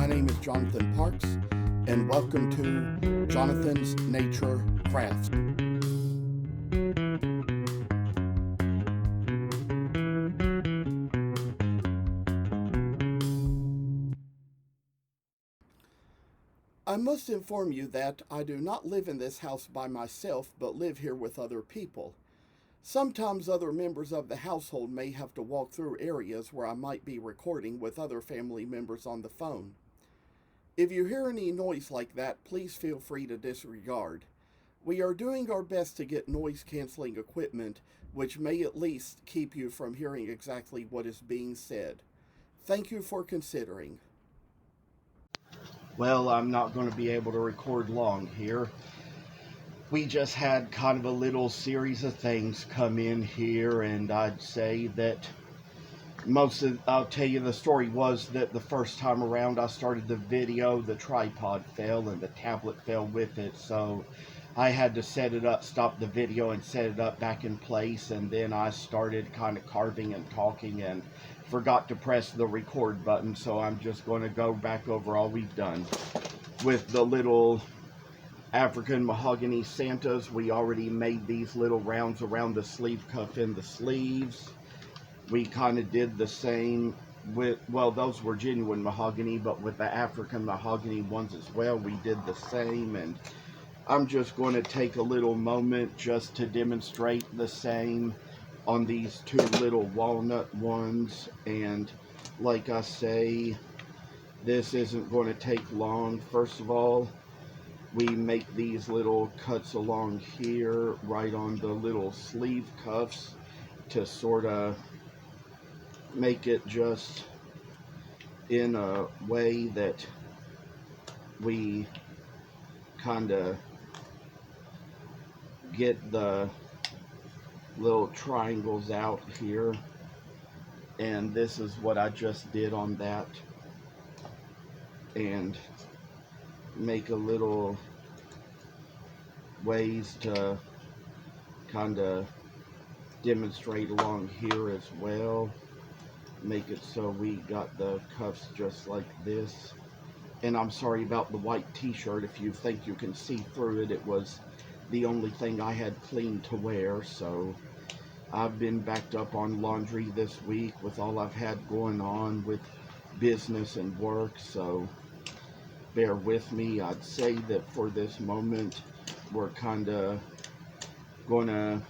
My name is Jonathan Parks, and welcome to Jonathan's Nature Crafts. I must inform you that I do not live in this house by myself, but live here with other people. Sometimes other members of the household may have to walk through areas where I might be recording with other family members on the phone. If you hear any noise like that, please feel free to disregard. We are doing our best to get noise canceling equipment, which may at least keep you from hearing exactly what is being said. Thank you for considering. Well, I'm not going to be able to record long here. We just had kind of a little series of things come in here, and I'd say that I'll tell you, the story was that the first time around I started the video, the tripod fell and the tablet fell with it, so I had to set it up, stop the video and set it up back in place, and then I started kind of carving and talking and forgot to press the record button, so I'm just going to go back over all we've done. With the little African mahogany Santas, we already made these little rounds around the sleeve cuff in the sleeves. We kind of did the same with, well, those were genuine mahogany, but with the African mahogany ones as well, we did the same. And I'm just going to take a little moment just to demonstrate the same on these two little walnut ones. And like I say, this isn't going to take long. First of all, we make these little cuts along here, right on the little sleeve cuffs, to sort of make it just in a way that we kind of get the little triangles out here. And this is what I just did on that, and make a little ways to kind of demonstrate along here as well. Make it so we got the cuffs just like this. And I'm sorry about the white t-shirt. If you think you can see through it, it was the only thing I had clean to wear. So I've been backed up on laundry this week with all I've had going on with business and work, so bear with me. I'd say that for this moment we're kind of going to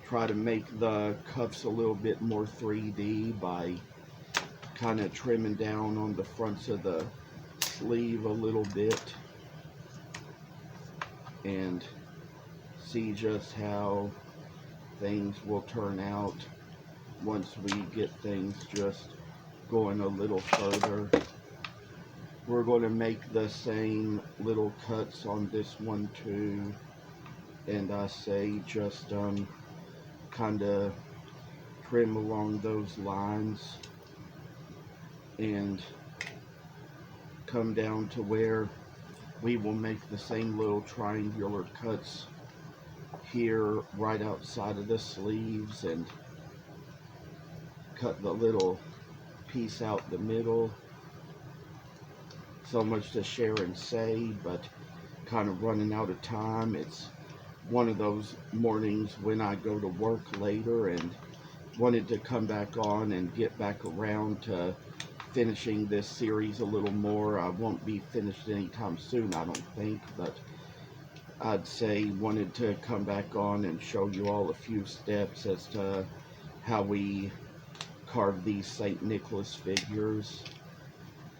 try to make the cuffs a little bit more 3D by kind of trimming down on the fronts of the sleeve a little bit, and see just how things will turn out once we get things just going a little further. We're going to make the same little cuts on this one too, and I say just kind of trim along those lines and come down to where we will make the same little triangular cuts here right outside of the sleeves, and cut the little piece out the middle. So much to share and say, but kind of running out of time. It's one of those mornings when I go to work later, and wanted to come back on and get back around to finishing this series a little more. I won't be finished anytime soon, I don't think, but I'd say wanted to come back on and show you all a few steps as to how we carve these St. Nicholas figures.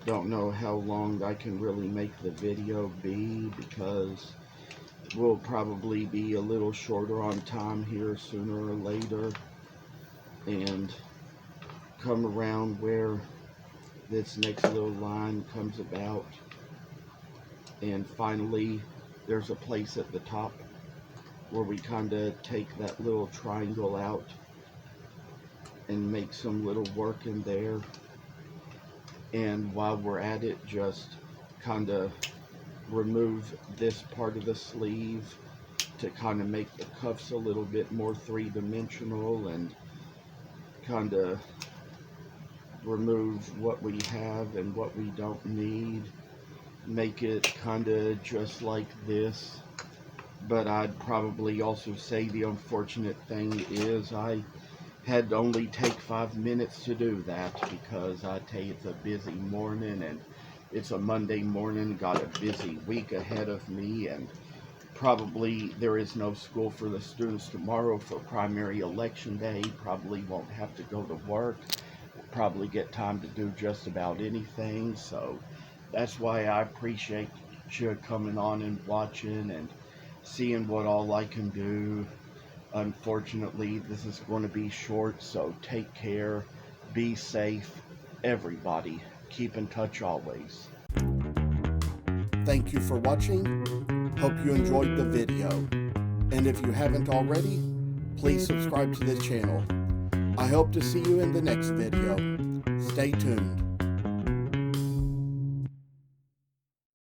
Don't know how long I can really make the video be, because we'll probably be a little shorter on time here sooner or later, and come around where this next little line comes about, and finally there's a place at the top where we kind of take that little triangle out and make some little work in there. And while we're at it, just kind of remove this part of the sleeve to kind of make the cuffs a little bit more three-dimensional, and kind of remove what we have and what we don't need, make it kind of just like this. But I'd probably also say the unfortunate thing is I had to only take 5 minutes to do that, because I tell you, it's a busy morning, and it's a Monday morning, got a busy week ahead of me, and probably there is no school for the students tomorrow for primary election day. Probably won't have to go to work. Probably get time to do just about anything. So that's why I appreciate you coming on and watching and seeing what all I can do. Unfortunately, this is going to be short, so take care, be safe, everybody. Keep in touch always. Thank you for watching. Hope you enjoyed the video. And if you haven't already, please subscribe to this channel. I hope to see you in the next video. Stay tuned.